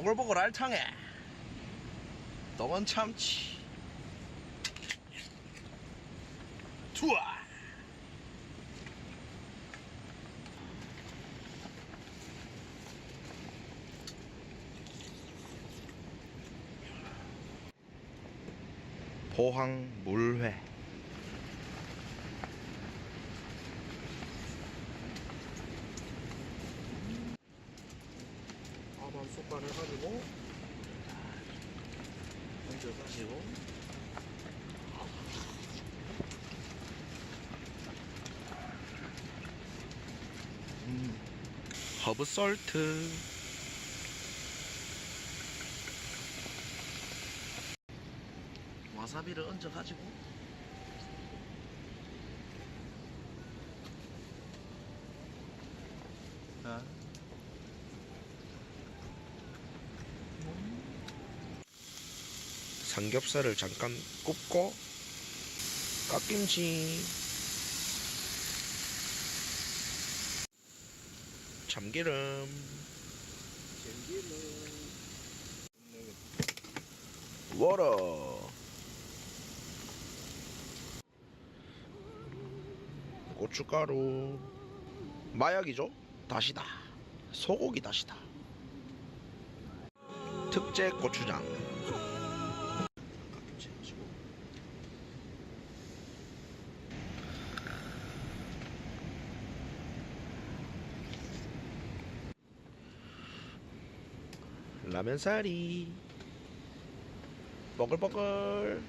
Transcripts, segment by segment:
보글보글 알탕에 떡은 참치 투아. 포항 물회. 한 숟갈 해가지고 얹어 가시고 허브 솔트 와사비를 얹어 가지고 삼겹살을 잠깐 굽고 갓김치 참기름 워터 고춧가루 마약이죠. 다시다 소고기 다시다 특제 고추장 라면사리 뽀글뽀글.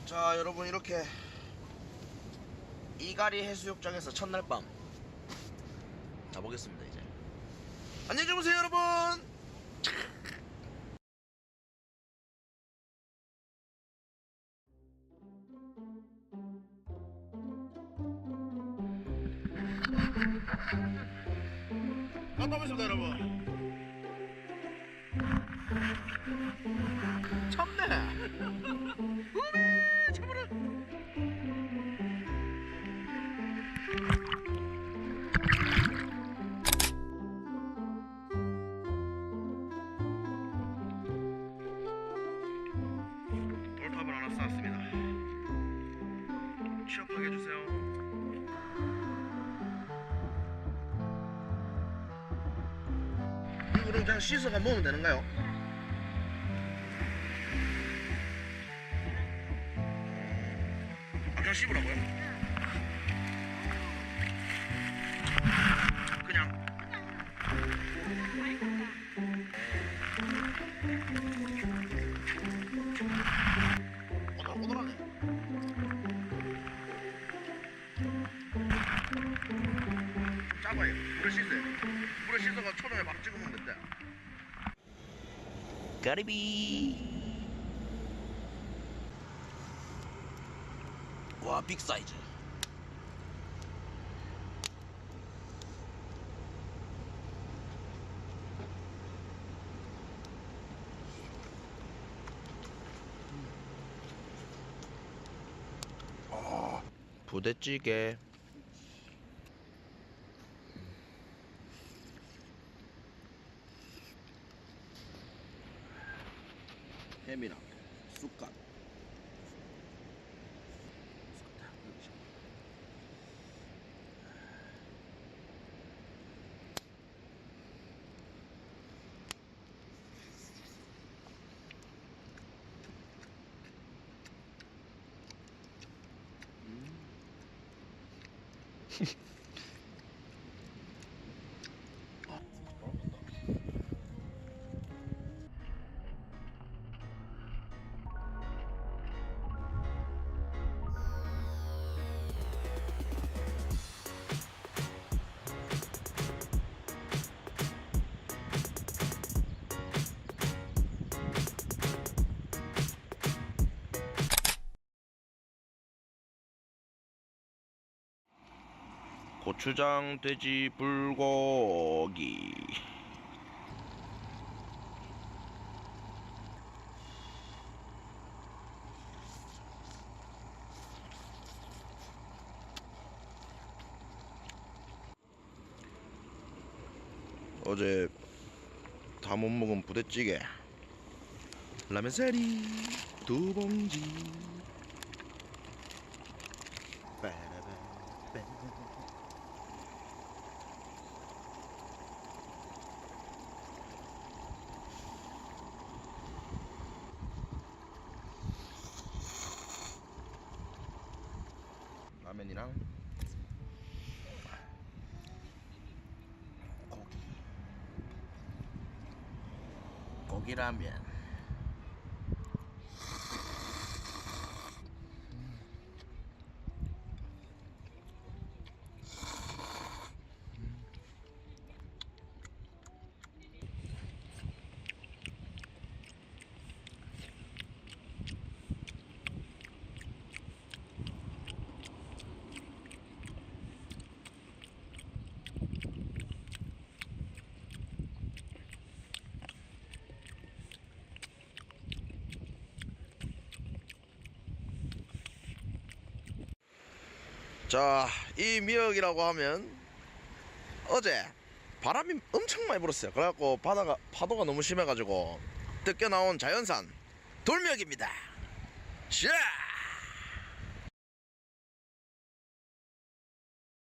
자 여러분 이렇게 이가리 해수욕장에서 첫날 밤 자보겠습니다. 이제 안녕히 주무세요 여러분. 갔다 오겠습니다 여러분. 참네. 우메 참으라. 돌탑을 하나 쌓았습니다. 취업하게 해주세요. 이거를 그냥 씻어가 먹으면 되는가요? 아 그냥 씹으라고요? 그냥 오돌오돌하네. 짜봐요. 물에 씻어요. 물에 씻어가 초장에 막 찍어 먹으면 된대. 가리비. 와 빅 사이즈. 부대찌개. 햄이랑 쑥갓. 고추장 돼지 불고기. 어제 다 못 먹은 부대찌개, 라면사리 2봉지. 라면이랑 고기라면. 자, 이 미역이라고 하면 어제 바람이 엄청 많이 불었어요. 그래갖고 파도가 너무 심해가지고 뜯겨 나온 자연산 돌미역입니다.